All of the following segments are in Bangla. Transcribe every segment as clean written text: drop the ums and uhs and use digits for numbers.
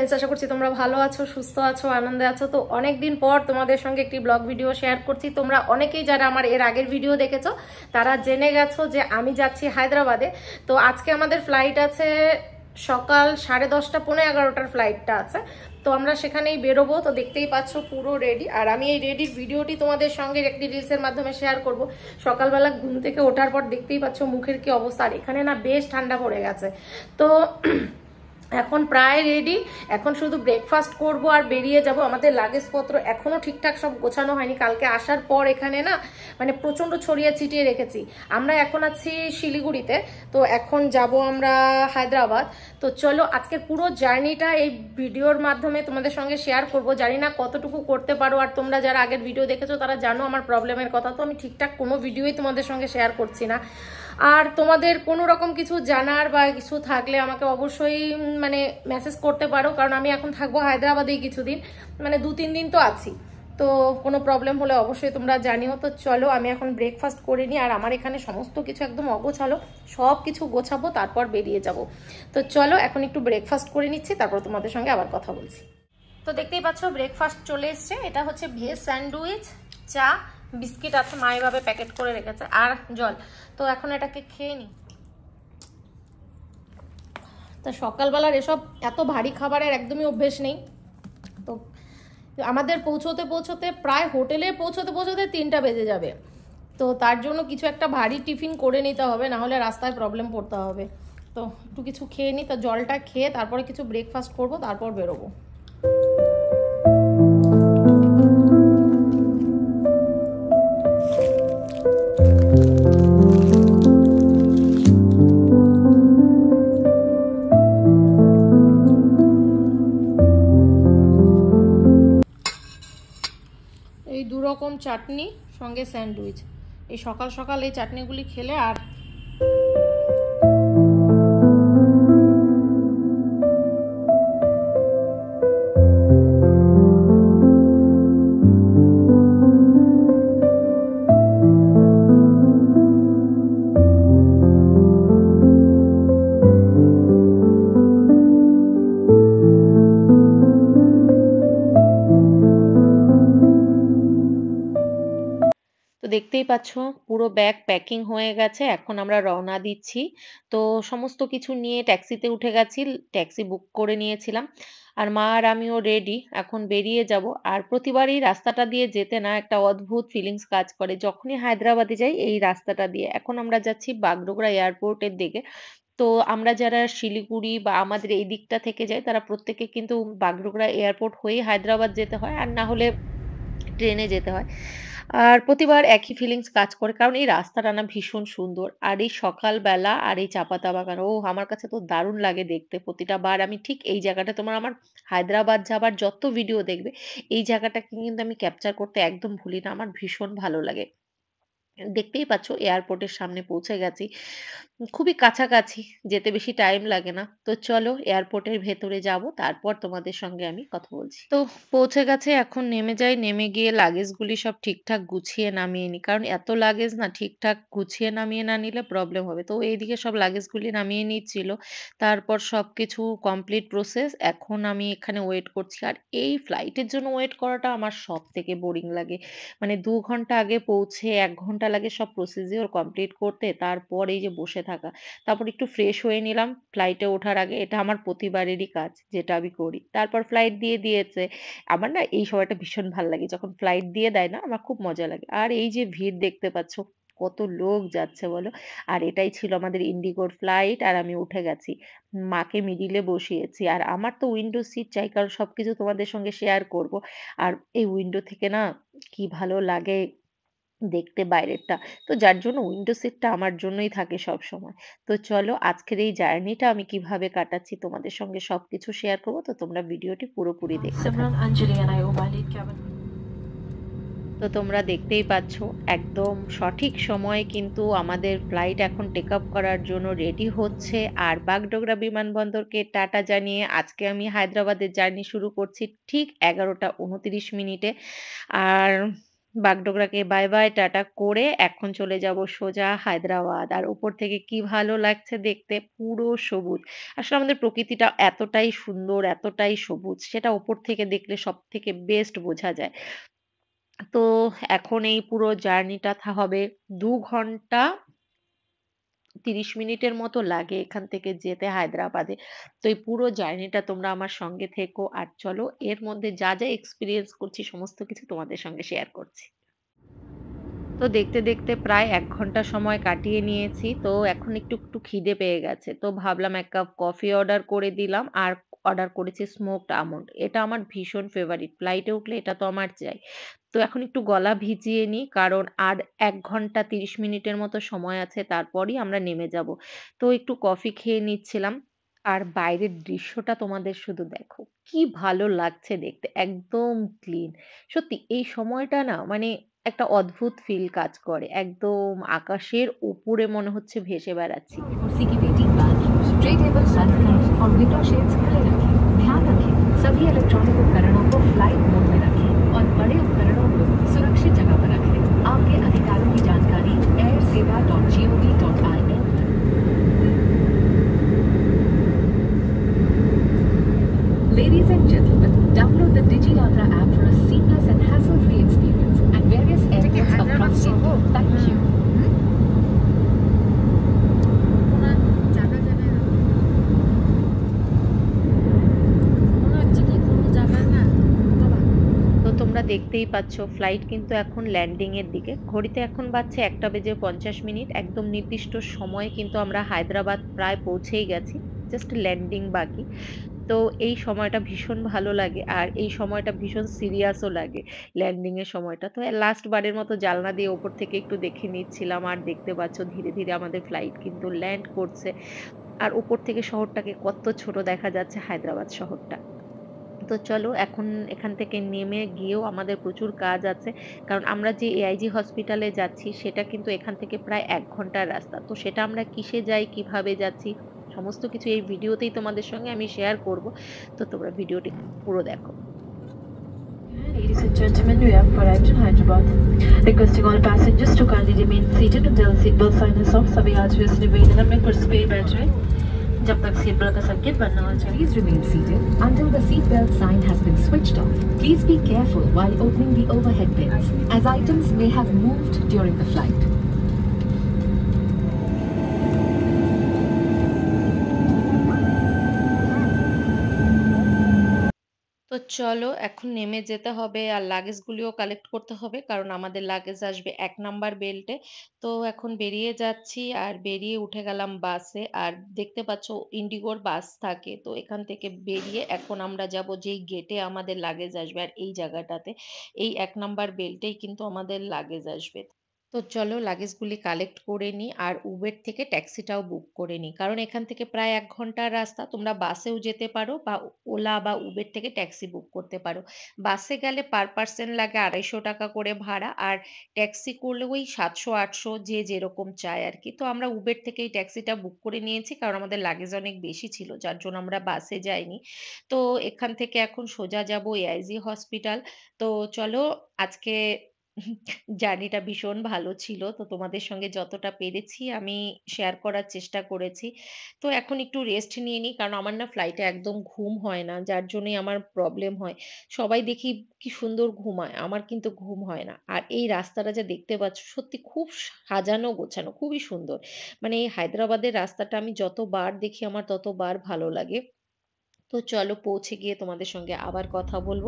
ফ্রেন্ডস, আশা করছি তোমরা ভালো আছো, সুস্থ আছো, আনন্দে আছো। তো অনেকদিন পর তোমাদের সঙ্গে একটি ব্লগ ভিডিও শেয়ার করছি। তোমরা অনেকেই যারা আমার এর আগের ভিডিও দেখেছো তারা জেনে গেছো যে আমি যাচ্ছি হায়দ্রাবাদে। তো আজকে আমাদের ফ্লাইট আছে সকাল 10:30 পৌনে 11টার ফ্লাইটটা আছে। তো আমরা সেখানেই বেরোবো। তো দেখতেই পাচ্ছ পুরো রেডি, আর আমি এই রেডির ভিডিওটি তোমাদের সঙ্গে একটি রিলসের মাধ্যমে শেয়ার করব। সকালবেলা ঘুম থেকে ওঠার পর দেখতেই পাচ্ছ মুখের কি অবস্থা। আর এখানে না বেশ ঠান্ডা পড়ে গেছে। তো এখন প্রায় রেডি, এখন শুধু ব্রেকফাস্ট করব আর বেরিয়ে যাব। আমাদের লাগেজপত্র এখনো ঠিকঠাক সব গোছানো হয়নি। কালকে আসার পর এখানে না মানে প্রচন্ড ছড়িয়ে ছিটিয়ে রেখেছি। আমরা এখন আছি শিলিগুড়িতে, তো এখন যাব আমরা হায়দ্রাবাদ। তো চলো আজকের পুরো জার্নিটা এই ভিডিওর মাধ্যমে তোমাদের সঙ্গে শেয়ার করব। জানি না কতটুকু করতে পারো, আর তোমরা যারা আগের ভিডিও দেখেছো তারা জানো আমার প্রবলেমের কথা। তো আমি ঠিকঠাক কোনো ভিডিওই তোমাদের সঙ্গে শেয়ার করছি না। আর তোমাদের কোনো রকম কিছু জানার বা কিছু থাকলে আমাকে অবশ্যই মানে মেসেজ করতে পারো, কারণ আমি এখন থাকবো হায়দ্রাবাদেই কিছুদিন, মানে 2-3 দিন তো আছি। তো কোনো প্রবলেম হলে অবশ্যই তোমরা জানিও। তো চলো আমি এখন ব্রেকফাস্ট করে নিই। আর আমার এখানে সমস্ত কিছু একদম অগোছালো, সব কিছু গোছাবো তারপর বেরিয়ে যাব। তো চলো এখন একটু ব্রেকফাস্ট করে নিচ্ছি, তারপর তোমাদের সঙ্গে আবার কথা বলছি। তো দেখতেই পাচ্ছ ব্রেকফাস্ট চলে এসছে। এটা হচ্ছে ভেজ স্যান্ডউইচ, চা, বিস্কিট আছে, মা এভাবে প্যাকেট করে রেখেছে, আর জল। তো এখন এটাকে খেয়ে নিই। তা সকালবেলার এসব এত ভারী খাবারের একদমই অভ্যেস নেই। তো আমাদের পৌঁছতে পৌঁছতে প্রায় হোটেলে পৌঁছতে পৌঁছতে 3টা বেজে যাবে। তো তার জন্য কিছু একটা ভারী টিফিন করে নিতে হবে, না হলে রাস্তায় প্রবলেম পড়তে হবে। তো একটু কিছু খেয়ে নিই। তো জলটা খেয়ে তারপরে কিছু ব্রেকফাস্ট করব, তারপর বেরোবো। এই 2 রকম চাটনি সঙ্গে স্যান্ডউইচ, এই সকাল সকাল এই চাটনিগুলি খেলে আর দেখতেই পাচ্ছ পুরো ব্যাগ প্যাকিং হয়ে গেছে। এখন আমরা রওনা দিচ্ছি। তো সমস্ত কিছু নিয়ে ট্যাক্সিতে উঠে গেছি, ট্যাক্সি বুক করে নিয়েছিলাম। আর মা আর আমিও রেডি, এখন বেরিয়ে যাব। আর প্রতিবারই রাস্তাটা দিয়ে যেতে না একটা অদ্ভুত ফিলিংস কাজ করে যখনই হায়দ্রাবাদে যাই এই রাস্তাটা দিয়ে। এখন আমরা যাচ্ছি বাগডোগরা এয়ারপোর্টের দিকে। তো আমরা যারা শিলিগুড়ি বা আমাদের এই দিকটা থেকে যাই তারা প্রত্যেকে কিন্তু বাগডোগরা এয়ারপোর্ট হয়েই হায়দ্রাবাদ যেতে হয়, আর না হলে ট্রেনে যেতে হয়। আর প্রতিবার একই ফিলিংস কাজ করে, কারণ এই রাস্তাটা না ভীষণ সুন্দর। আর এই সকালবেলা আর এই চা পাতা বাগান, আমার কাছে তো দারুণ লাগে দেখতে। প্রতিটা বার আমি ঠিক এই জায়গাটা, তোমার আমার হায়দ্রাবাদ যাবার যত ভিডিও দেখবে এই জায়গাটাকে কিন্তু আমি ক্যাপচার করতে একদম ভুলি না। আমার ভীষণ ভালো লাগে। দেখতেই পাচ্ছ এয়ারপোর্টের সামনে পৌঁছে গেছি, খুবই কাছাকাছি, যেতে বেশি টাইম লাগে না। তো চলো এয়ারপোর্টের ভেতরে যাব, তারপর তোমাদের সঙ্গে আমি কথা বলছি। তো পৌঁছে গেছে, এখন নেমে যাই। নেমে গিয়ে লাগেজগুলি সব ঠিকঠাক গুছিয়ে নামিয়ে নিই, কারণ এত লাগেজ না ঠিকঠাক গুছিয়ে নামিয়ে না নিলে প্রবলেম হবে। তো এইদিকে সব লাগেজগুলি নামিয়ে নিচ্ছিল, তারপর সবকিছু কমপ্লিট প্রসেস। এখন আমি এখানে ওয়েট করছি। আর এই ফ্লাইটের জন্য ওয়েট করাটা আমার সব থেকে বোরিং লাগে। মানে 2 ঘন্টা আগে পৌঁছে 1 ঘন্টা লাগে সব প্রসিডিওর কমপ্লিট করতে। তারপর এই যে বসে থাকা। তারপর একটু ফ্রেশ হয়ে নিলাম ফ্লাইটে ওঠার আগে। এটা আমার প্রতিবারেরই কাজ, যেটা আমি করি। তারপর ফ্লাইট দিয়ে দিয়েছে। আমার না এই সময়টা ভীষণ ভাল লাগে। যখন ফ্লাইট দিয়ে দেয় না, আমার খুব মজা লাগে। আর এই যে ভিড় দেখতে পাচ্ছ, কত লোক যাচ্ছে বলো। আর এটাই ছিল আমাদের ইন্ডিগোর ফ্লাইট, আর আমি উঠে গেছি। মাকে মিডিলে বসিয়েছি। আর আমার তো উইন্ডো সিট চাই, কারণ সবকিছু তোমাদের সঙ্গে শেয়ার করব। আর এই উইন্ডো থেকে না কি ভালো লাগে দেখতে বাইরেরটা। তো যার জন্য উইন্ডো সিটটা আমার জন্যই থাকে সবসময়। তো চলো আজকের এই জার্নিটা আমি কিভাবে কাটাচ্ছি তোমাদের সঙ্গে সবকিছু শেয়ার করব। তো তোমরা ভিডিওটি পুরোপুরি দেখতে থাকো। তো তোমরা দেখতেই পাচ্ছ একদম সঠিক সময়ে কিন্তু আমাদের ফ্লাইট এখন টেক আপ করার জন্য রেডি হচ্ছে। আর বাগডোগরা বিমানবন্দরকে টাটা জানিয়ে আজকে আমি হায়দ্রাবাদের জার্নি শুরু করছি ঠিক 11টা 29 মিনিটে। আর বাগডোগরাকে বাই বাই টাটা করে এখন চলে যাব সোজা হায়দ্রাবাদ। আর উপর থেকে কি ভালো লাগছে দেখতে, পুরো সবুজ। আসলে আমাদের প্রকৃতিটা এতটাই সুন্দর, এতটাই সবুজ, সেটা উপর থেকে দেখলে সবথেকে বেস্ট বোঝা যায়। তো এখন এই পুরো জার্নিটা হবে ২ ঘন্টা ৩০ মিনিটের মতো লাগে এখান থেকে যেতে হায়দ্রাবাদে। তো এই পুরো জার্নিটা তোমরা আমার সঙ্গে থেকো আর চলো এর মধ্যে যা এক্সপেরিয়েন্স করছি সমস্ত কিছু তোমাদের সঙ্গে শেয়ার করছি। তো দেখতে, দেখতে প্রায় ১ ঘন্টা সময় কাটিয়ে নিয়েছি। তো এখন একটু খিদে পেয়ে গেছে। তো ভাবলাম ১ কাপ কফি অর্ডার করে দিলাম আর অর্ডার করেছি স্মোকড আমন্ড। এটা আমার ভীষণ ফেভারিট। ফ্লাইটে উঠলে এটা তো আমার চাই। তো এখন একটু গলা ভিজিয়ে নিই কারণ আর ১ ঘন্টা ৩০ মিনিটের মতো সময় আছে তারপরই আমরা নেমে যাব। তো একটু কফি খেয়ে নিচ্ছিলাম। আর বাইরের দৃশ্যটা তোমাদের শুধু দেখো। কি ভালো লাগছে দেখতে। একদম ক্লিন। সত্যি এই সময়টা না মানে একটা অদ্ভুত ফিল কাজ করে। একদম আকাশের উপরে মনে হচ্ছে ভেসে বেড়াচ্ছি। कुर्सी की waiting bag tray table sunroof और विंडो शेड्स खुले रखें। ध्यान रखें सभी इलेक्ट्रॉनिक उपकरणों को फ्लाइट मोड में रखें और बड़े उपकरणों को सुरक्षित जगह पर रखें। आपके अधिकारों की जानकारी airsewa.gov.in Ladies and gentlemen, download the DigiYatra app for a seamless and hassle-free experience at various airports across India. Thank you. তো তোমরা দেখতেই পাচ্ছ ফ্লাইট কিন্তু এখন ল্যান্ডিং এর দিকে। ঘড়িতে এখন বাজছে ১টা বেজে ৫০ মিনিট। একদম নির্দিষ্ট সময়ে কিন্তু আমরা হায়দ্রাবাদ প্রায় পৌঁছেই গেছি। জাস্ট ল্যান্ডিং বাকি। তো এই সময়টা ভীষণ ভালো লাগে আর এই সময়টা ভীষণ সিরিয়াসও লাগে ল্যান্ডিং এর সময়টা। তো লাস্ট বারের মতো জানলা দিয়ে ওপর থেকে একটু দেখে নিচ্ছিলাম আর দেখতে পাচ্ছ ধীরে, ধীরে আমাদের ফ্লাইট কিন্তু ল্যান্ড করছে। আর উপর থেকে শহরটাকে কত ছোট দেখা যাচ্ছে হায়দ্রাবাদ শহরটা। তো চলো এখন এখান থেকে নেমে গিয়েও আমাদের প্রচুর কাজ আছে। কারণ আমরা যে এআইজি হসপিটালে যাচ্ছি সেটা কিন্তু এখান থেকে প্রায় ১ ঘন্টার রাস্তা। তো সেটা আমরা কিসে যাই, কিভাবে যাচ্ছি সমস্ত কিছু এই ভিডিওতেই তোমাদের সঙ্গে আমি শেয়ার করব। তো তোমরা ভিডিওটি পুরো দেখো। Ladies and gentlemen, we have arrived in Hyderabad. Requesting all passengers to kindly remain seated until the seatbelt sign is off. सभी आज भी इस निवेदन में कुर्सी पे ही बैठ जाएं जब तक सीट बेल्ट का संकेत बंद ना हो जाए। Please remain seated until the seat belt sign has been switched off. Please be careful while opening the overhead bins, as items may have moved during the flight. তো চলো এখন নেমে যেতে হবে আর লাগেজগুলিও কালেক্ট করতে হবে কারণ আমাদের লাগেজ আসবে ১ নাম্বার বেল্টে। তো এখন বেরিয়ে যাচ্ছি আর বেরিয়ে উঠে গেলাম বাসে। আর দেখতে পাচ্ছ ইন্ডিগোর বাস থাকে। তো এখান থেকে বেরিয়ে এখন আমরা যাব যেই গেটে আমাদের লাগেজ আসবে আর এই জায়গাটাতে এই ১ নাম্বার বেল্টেই কিন্তু আমাদের লাগেজ আসবে। তো চলো লাগেজগুলি কালেক্ট করে নিই আর উবের থেকে ট্যাক্সিটাও বুক করে নিই। কারণ এখান থেকে প্রায় ১ ঘন্টার রাস্তা। তোমরা বাসেও যেতে পারো বা ওলা বা উবের থেকে ট্যাক্সি বুক করতে পারো। বাসে গেলে পার পারসন লাগে ৳২৫০ করে ভাড়া আর ট্যাক্সি করলে ওই ৭০০-৮০০ যে যেরকম চায় আরকি। তো আমরা উবের থেকে এই ট্যাক্সিটা বুক করে নিয়েছি কারণ আমাদের লাগেজ অনেক বেশি ছিল যার জন্য আমরা বাসে যাইনি। তো এখান থেকে এখন সোজা যাব এআইজি হসপিটাল। তো চলো আজকে জার্নিটা ভীষণ ভালো ছিল। তো তোমাদের সঙ্গে যতটা পেরেছি আমি শেয়ার করার চেষ্টা করেছি। তো এখন একটু রেস্ট নিয়ে নিই। কারণ আমার না ফ্লাইটে একদম ঘুম হয় না। যার জন্যই আমার প্রবলেম হয়। সবাই দেখি কি সুন্দর ঘুমায়। আমার কিন্তু ঘুম হয় না। আর এই রাস্তাটা যা দেখতে পাচ্ছ সত্যি খুব সাজানো গোছানো, খুবই সুন্দর। মানে এই হায়দ্রাবাদের রাস্তাটা আমি যতবার দেখি আমার ততবার ভালো লাগে। তো চলো পৌঁছে গিয়ে তোমাদের সঙ্গে আবার কথা বলব।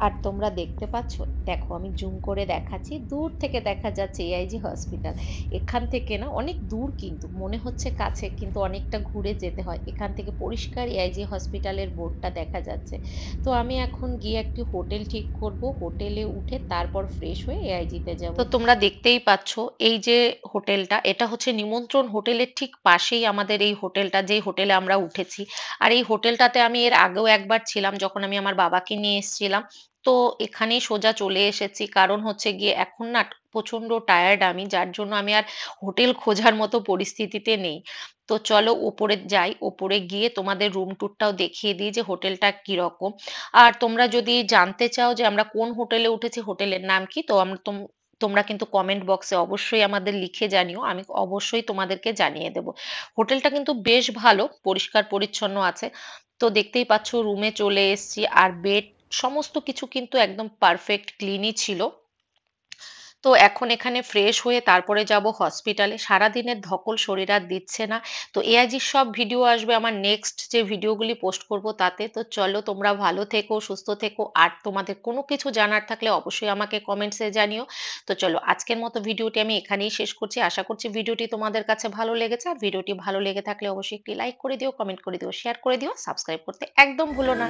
আর তোমরা দেখতে পাচ্ছ? দেখো আমি জুম করে দেখাচ্ছি। দূর থেকে দেখা যাচ্ছে এআইজি হসপিটাল। এখান থেকে না অনেক দূর কিন্তু। মনে হচ্ছে কাছে কিন্তু অনেকটা ঘুরে যেতে হয়। এখান থেকে পরিষ্কার এআইজি হসপিটালের বোর্ডটা দেখা যাচ্ছে। তো আমি এখন গিয়ে একটি হোটেল ঠিক করব। হোটেলে উঠে তারপর ফ্রেশ হয়ে এআইজিতে যাব। তো তোমরা দেখতেই পাচ্ছ এই যে হোটেলটা এটা হচ্ছে নিমন্ত্রণ হোটেলের ঠিক পাশেই আমাদের এই হোটেলটা যেই হোটেলে আমরা উঠেছি। আর এই হোটেলটাতে আমি এর আগেও একবার ছিলাম যখন আমি আমার বাবাকে নিয়ে এসেছিলাম। তো এখানেই সোজা চলে এসেছি। কারণ হচ্ছে গিয়ে এখন না প্রচন্ড টায়ার্ড আমি, যার জন্য আমি আর হোটেল খোঁজার মতো পরিস্থিতিতে নেই। তো চলো ওপরে যাই, ওপরে গিয়ে তোমাদের রুম ট্যুরটাও দেখিয়ে দিই যে হোটেলটা কিরকম। আর তোমরা যদি জানতে চাও যে আমরা কোন হোটেলে উঠেছি, হোটেলের নাম কি, তো তোমরা কিন্তু কমেন্ট বক্সে অবশ্যই আমাদের লিখে জানিও, আমি অবশ্যই তোমাদেরকে জানিয়ে দেব। হোটেলটা কিন্তু বেশ ভালো, পরিষ্কার পরিচ্ছন্ন আছে। তো দেখতেই পাচ্ছ রুমে চলে এসেছি, আর বেড সমস্ত কিছু কিন্তু একদম পারফেক্ট ক্লিনই ছিল। তো এখন এখানে ফ্রেশ হয়ে তারপরে যাব হসপিটালে। সারাদিনের ধকল শরীর আর দিচ্ছে না। তো এআইজির সব ভিডিও আসবে আমার নেক্সট যে ভিডিওগুলি পোস্ট করব তাতে। তো চলো তোমরা ভালো থেকো, সুস্থ থেকো, আর তোমাদের কোনো কিছু জানার থাকলে অবশ্যই আমাকে কমেন্টসে জানিও। তো চলো আজকের মতো ভিডিওটি আমি এখানেই শেষ করছি। আশা করছি ভিডিওটি তোমাদের কাছে ভালো লেগেছে। আর ভিডিওটি ভালো লেগে থাকলে অবশ্যই একটি লাইক করে দিও, কমেন্ট করে দিও, শেয়ার করে দিও, সাবস্ক্রাইব করতে একদম ভুলো না।